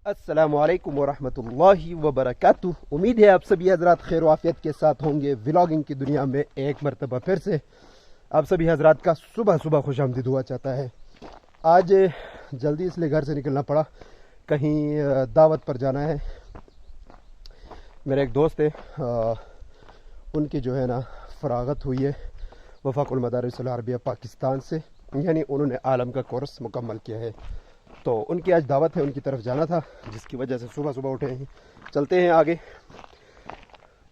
अस्सलामुअलैकुम वरहमतुल्लाहि वबरकातुह। उम्मीद है आप सभी हजरात खैर वाफियत के साथ होंगे। व्लॉगिंग की दुनिया में एक मरतबा फिर से आप सभी हजरात का सुबह सुबह खुशामदीद हुआ चाहता है। आज जल्दी इसलिए घर से निकलना पड़ा, कहीं दावत पर जाना है। मेरे एक दोस्त है, उनकी जो है ना फरागत हुई है वफाकुल मदारिस अल अरबिया पाकिस्तान से, यानी उन्होंने आलम का कोर्स मुकम्मल किया है। तो उनकी आज दावत है, उनकी तरफ जाना था, जिसकी वजह से सुबह सुबह उठे हैं। चलते हैं आगे।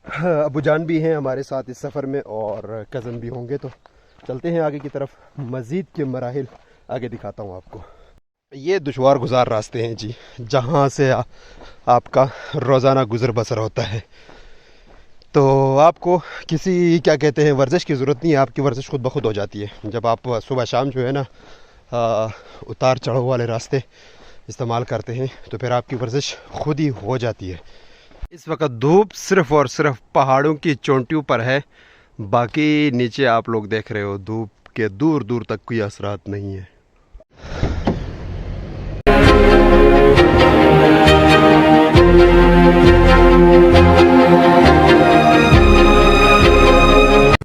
अबू जान भी हैं हमारे साथ इस सफ़र में और कज़न भी होंगे, तो चलते हैं आगे की तरफ। मज़ीद के मराहिल आगे दिखाता हूँ आपको। ये दुशवार गुजार रास्ते हैं जी, जहाँ से आपका रोज़ाना गुज़र बसर होता है। तो आपको किसी क्या कहते हैं वर्जिश की ज़रूरत नहीं है, आपकी वर्जिश खुद ब खुद हो जाती है। जब आप सुबह शाम जो है ना उतार चढ़ाव वाले रास्ते इस्तेमाल करते हैं तो फिर आपकी वर्जिश खुद ही हो जाती है। इस वक्त धूप सिर्फ़ और सिर्फ पहाड़ों की चोटियों पर है, बाकी नीचे आप लोग देख रहे हो धूप के दूर दूर तक कोई असरात नहीं है।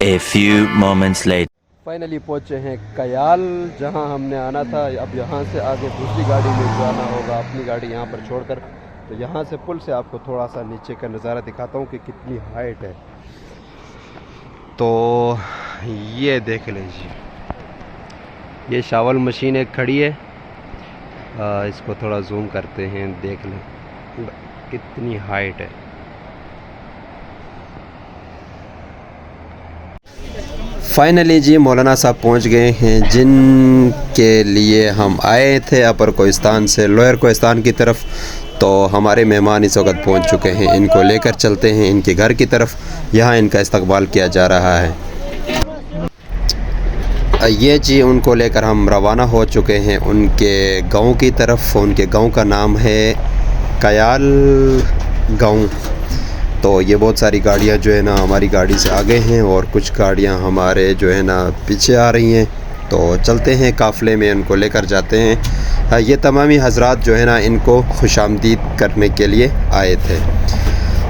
A few moments later. Finally पहुँचे हैं कयाल, जहां हमने आना था। अब यहां से आगे दूसरी गाड़ी में जाना होगा, अपनी गाड़ी यहां पर छोड़कर। तो यहां से पुल से आपको थोड़ा सा नीचे का नज़ारा दिखाता हूं कि कितनी हाइट है। तो ये देख लीजिए, ये शावल मशीन एक खड़ी है, इसको थोड़ा जूम करते हैं, देख लें कितनी हाइट है। फाइनली जी मौलाना साहब पहुंच गए हैं, जिनके लिए हम आए थे अपर कोहिस्तान से लोअर कोहिस्तान की तरफ। तो हमारे मेहमान इस वक्त पहुंच चुके हैं, इनको लेकर चलते हैं इनके घर की तरफ। यहाँ इनका इस्तकबाल किया जा रहा है। ये जी उनको लेकर हम रवाना हो चुके हैं उनके गांव की तरफ। उनके गांव का नाम है कयाल गांव। तो ये बहुत सारी गाड़ियाँ जो है ना हमारी गाड़ी से आगे हैं और कुछ गाड़ियाँ हमारे जो है ना पीछे आ रही हैं। तो चलते हैं काफ़िले में, उनको लेकर जाते हैं। ये तमामी हजरात जो है ना इनको खुशामदीद करने के लिए आए थे।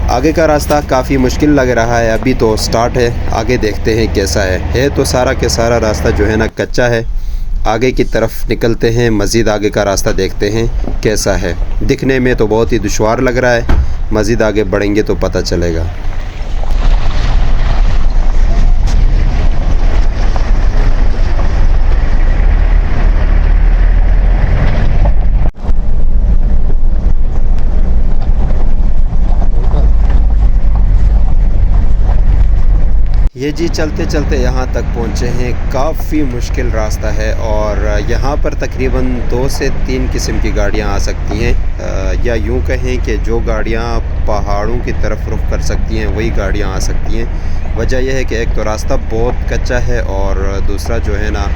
आगे का रास्ता काफ़ी मुश्किल लग रहा है, अभी तो स्टार्ट है, आगे देखते हैं कैसा है तो सारा के सारा रास्ता जो है ना कच्चा है। आगे की तरफ निकलते हैं, मज़ीद आगे का रास्ता देखते हैं कैसा है। दिखने में तो बहुत ही दुश्वार लग रहा है, मज़ीद आगे बढ़ेंगे तो पता चलेगा। ये जी चलते चलते यहाँ तक पहुँचे हैं। काफ़ी मुश्किल रास्ता है और यहाँ पर तकरीबन 2 से 3 किस्म की गाड़ियाँ आ सकती हैं, या यूँ कहें कि जो गाड़ियाँ पहाड़ों की तरफ रुख कर सकती हैं वही गाड़ियाँ आ सकती हैं। वजह यह है कि एक तो रास्ता बहुत कच्चा है और दूसरा जो है ना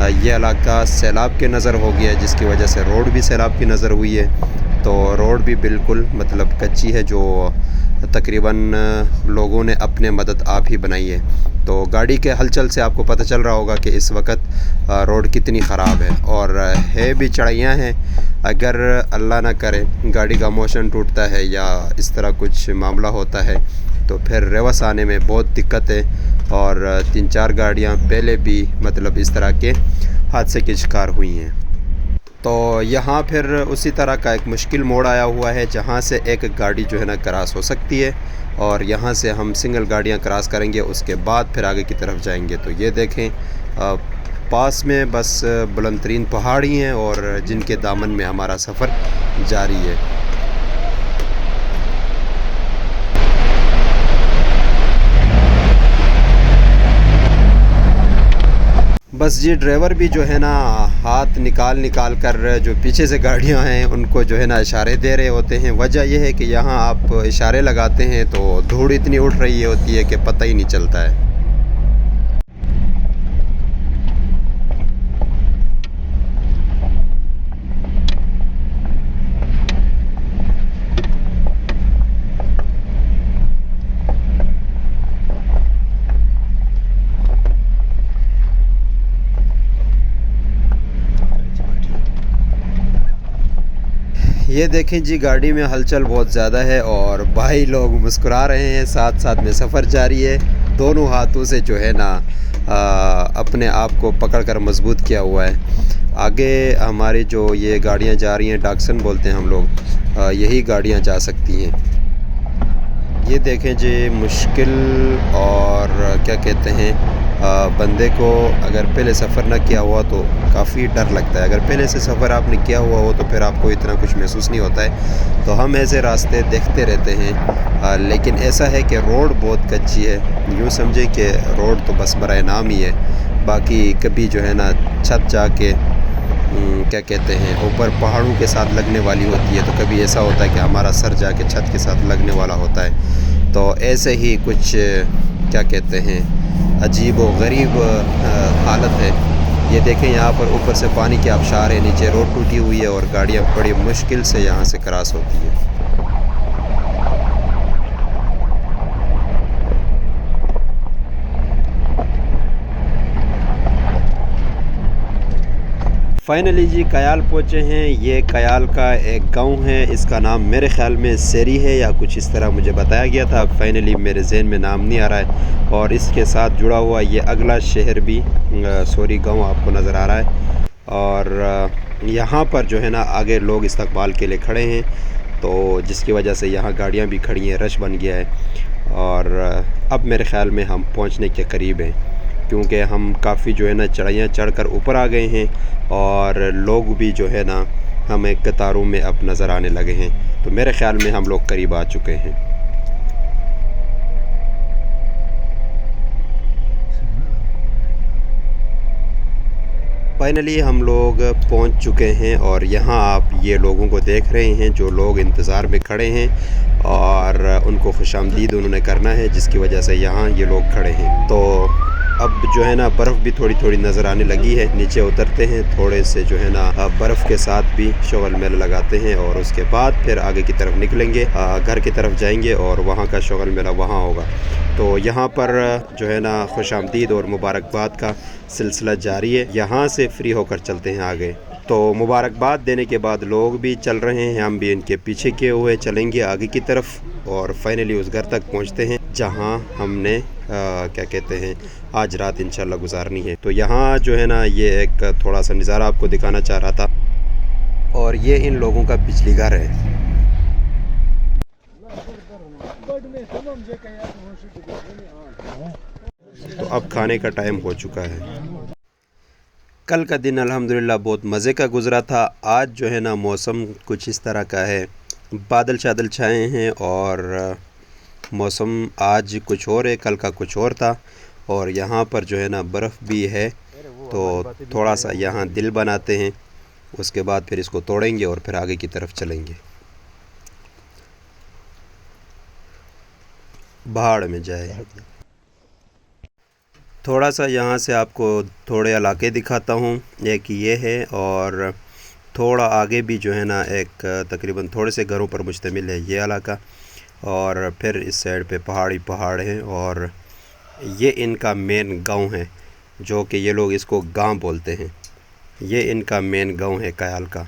ये इलाका सैलाब के नज़र हो गया है, जिसकी वजह से रोड भी सैलाब की नज़र हुई है। तो रोड भी बिल्कुल मतलब कच्ची है, जो तकरीबन लोगों ने अपने मदद आप ही बनाई है। तो गाड़ी के हलचल से आपको पता चल रहा होगा कि इस वक्त रोड कितनी ख़राब है और है भी चढ़ाइयाँ हैं। अगर अल्लाह ना करे गाड़ी का मोशन टूटता है या इस तरह कुछ मामला होता है तो फिर रिवर्स आने में बहुत दिक्कत है। और 3-4 गाड़ियाँ पहले भी मतलब इस तरह के हादसे के शिकार हुई हैं। तो यहाँ फिर उसी तरह का एक मुश्किल मोड़ आया हुआ है, जहाँ से एक गाड़ी जो है ना क्रॉस हो सकती है और यहाँ से हम सिंगल गाड़ियाँ क्रॉस करेंगे, उसके बाद फिर आगे की तरफ जाएंगे। तो ये देखें पास में बस बुलंद तरीन पहाड़ ही हैं और जिनके दामन में हमारा सफ़र जारी है। बस जी ड्राइवर भी जो है ना हाथ निकाल कर जो पीछे से गाड़ियां हैं उनको जो है ना इशारे दे रहे होते हैं। वजह यह है कि यहाँ आप इशारे लगाते हैं तो धूड़ इतनी उठ रही होती है कि पता ही नहीं चलता है। ये देखें जी, गाड़ी में हलचल बहुत ज़्यादा है और भाई लोग मुस्कुरा रहे हैं, साथ साथ में सफ़र जारी है। दोनों हाथों से जो है ना अपने आप को पकड़कर मजबूत किया हुआ है। आगे हमारी जो ये गाड़ियाँ जा रही हैं, डॉक्सन बोलते हैं हम लोग, यही गाड़ियाँ जा सकती हैं। ये देखें जी, मुश्किल और क्या कहते हैं, बंदे को अगर पहले सफ़र ना किया हुआ तो काफ़ी डर लगता है। अगर पहले से सफ़र आपने किया हुआ हो तो फिर आपको इतना कुछ महसूस नहीं होता है। तो हम ऐसे रास्ते देखते रहते हैं, लेकिन ऐसा है कि रोड बहुत कच्ची है। यूँ समझे कि रोड तो बस बराए नाम ही है, बाकी कभी जो है ना छत जाके क्या कहते हैं ऊपर पहाड़ों के साथ लगने वाली होती है, तो कभी ऐसा होता है कि हमारा सर जाके छत के साथ लगने वाला होता है। तो ऐसे ही कुछ क्या कहते हैं अजीब व गरीब हालत है। ये देखें, यहाँ पर ऊपर से पानी के आबशार है, नीचे रोड टूटी हुई है और गाड़ियाँ बड़ी मुश्किल से यहाँ से क्रॉस होती हैं। फाइनली जी कयाल पहुँचे हैं। ये कयाल का एक गांव है, इसका नाम मेरे ख़्याल में सेरी है या कुछ इस तरह मुझे बताया गया था। फाइनली मेरे जहन में नाम नहीं आ रहा है। और इसके साथ जुड़ा हुआ ये अगला शहर भी सोरी गांव आपको नज़र आ रहा है। और यहाँ पर जो है ना आगे लोग इस्तकबाल के लिए खड़े हैं, तो जिसकी वजह से यहाँ गाड़ियाँ भी खड़ी हैं, रश बन गया है। और अब मेरे ख़्याल में हम पहुँचने के करीब हैं, क्योंकि हम काफ़ी जो है ना चढ़ाइयाँ चढ़कर ऊपर आ गए हैं और लोग भी जो है ना हमें कतारों में अब नज़र आने लगे हैं। तो मेरे ख़्याल में हम लोग करीब आ चुके हैं। फाइनली हम लोग पहुंच चुके हैं और यहाँ आप ये लोगों को देख रहे हैं, जो लोग इंतज़ार में खड़े हैं और उनको खुशामदीद उन्होंने करना है, जिसकी वजह से यहाँ ये लोग खड़े हैं। तो अब जो है ना बर्फ़ भी थोड़ी थोड़ी नज़र आने लगी है। नीचे उतरते हैं, थोड़े से जो है ना बर्फ़ के साथ भी शगल मेला लगाते हैं और उसके बाद फिर आगे की तरफ निकलेंगे, घर की तरफ जाएंगे और वहाँ का शगल मेला वहाँ होगा। तो यहाँ पर जो है ना खुशामदीद और मुबारकबाद का सिलसिला जारी है। यहाँ से फ्री होकर चलते हैं आगे। तो मुबारकबाद देने के बाद लोग भी चल रहे हैं, हम भी इनके पीछे किए हुए चलेंगे आगे की तरफ और फाइनली उस घर तक पहुँचते हैं जहाँ हमने क्या कहते हैं आज रात इंशाल्लाह गुजारनी है। तो यहाँ जो है ना ये एक थोड़ा सा नज़ारा आपको दिखाना चाह रहा था। और ये इन लोगों का बिजली घर है। तो अब खाने का टाइम हो चुका है। कल का दिन अल्हम्दुलिल्लाह बहुत मज़े का गुज़रा था। आज जो है ना मौसम कुछ इस तरह का है, बादल शादल छाए हैं और मौसम आज कुछ और है, कल का कुछ और था। और यहाँ पर जो है ना बर्फ़ भी है, तो थोड़ा सा यहाँ दिल बनाते हैं, उसके बाद फिर इसको तोड़ेंगे और फिर आगे की तरफ चलेंगे। भाड़ में जाए। थोड़ा सा यहाँ से आपको थोड़े इलाके दिखाता हूँ। एक ये है और थोड़ा आगे भी जो है ना एक तकरीबन थोड़े से घरों पर मुश्तमिल है ये इलाका। और फिर इस साइड पे पहाड़ी पहाड़ हैं और ये इनका मेन गांव है, जो कि ये लोग इसको गांव बोलते हैं। ये इनका मेन गांव है कयाल का।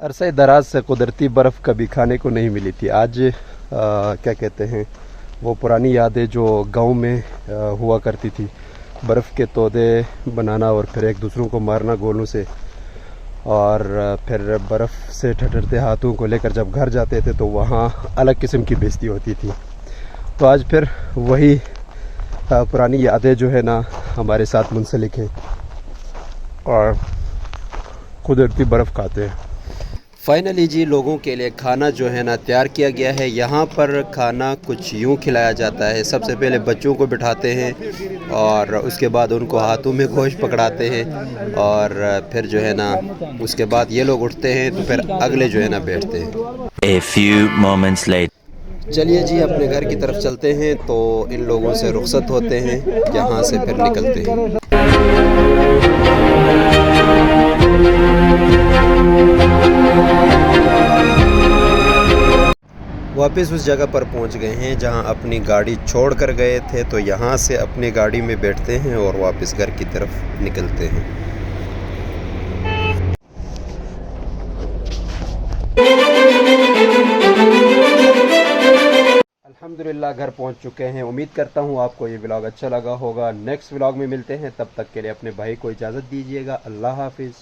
अरसे दराज से कुदरती बर्फ़ कभी खाने को नहीं मिली थी। आज क्या कहते हैं वो पुरानी यादें जो गांव में हुआ करती थी, बर्फ़ के तोदे बनाना और फिर एक दूसरों को मारना गोलों से, और फिर बर्फ़ से ठठरते हाथों को लेकर जब घर जाते थे तो वहाँ अलग किस्म की बेइज्जती होती थी। तो आज फिर वही पुरानी यादें जो है ना हमारे साथ मुंसलिक हैं और कुदरती बर्फ़ खाते हैं। फाइनली जी लोगों के लिए खाना जो है ना तैयार किया गया है। यहाँ पर खाना कुछ यूँ खिलाया जाता है, सबसे पहले बच्चों को बिठाते हैं और उसके बाद उनको हाथों में गोश्त पकड़ाते हैं और फिर जो है ना उसके बाद ये लोग उठते हैं तो फिर अगले जो है ना बैठते हैं। A few moments later. चलिए जी अपने घर की तरफ चलते हैं। तो इन लोगों से रुखसत होते हैं, यहाँ से फिर निकलते हैं। वापस उस जगह पर पहुंच गए हैं जहां अपनी गाड़ी छोड़ कर गए थे। तो यहां से अपनी गाड़ी में बैठते हैं और वापस घर की तरफ निकलते हैं। अल्हम्दुलिल्लाह घर पहुंच चुके हैं। उम्मीद करता हूं आपको ये व्लॉग अच्छा लगा होगा। नेक्स्ट व्लॉग में मिलते हैं, तब तक के लिए अपने भाई को इजाज़त दीजिएगा। अल्लाह हाफिज़।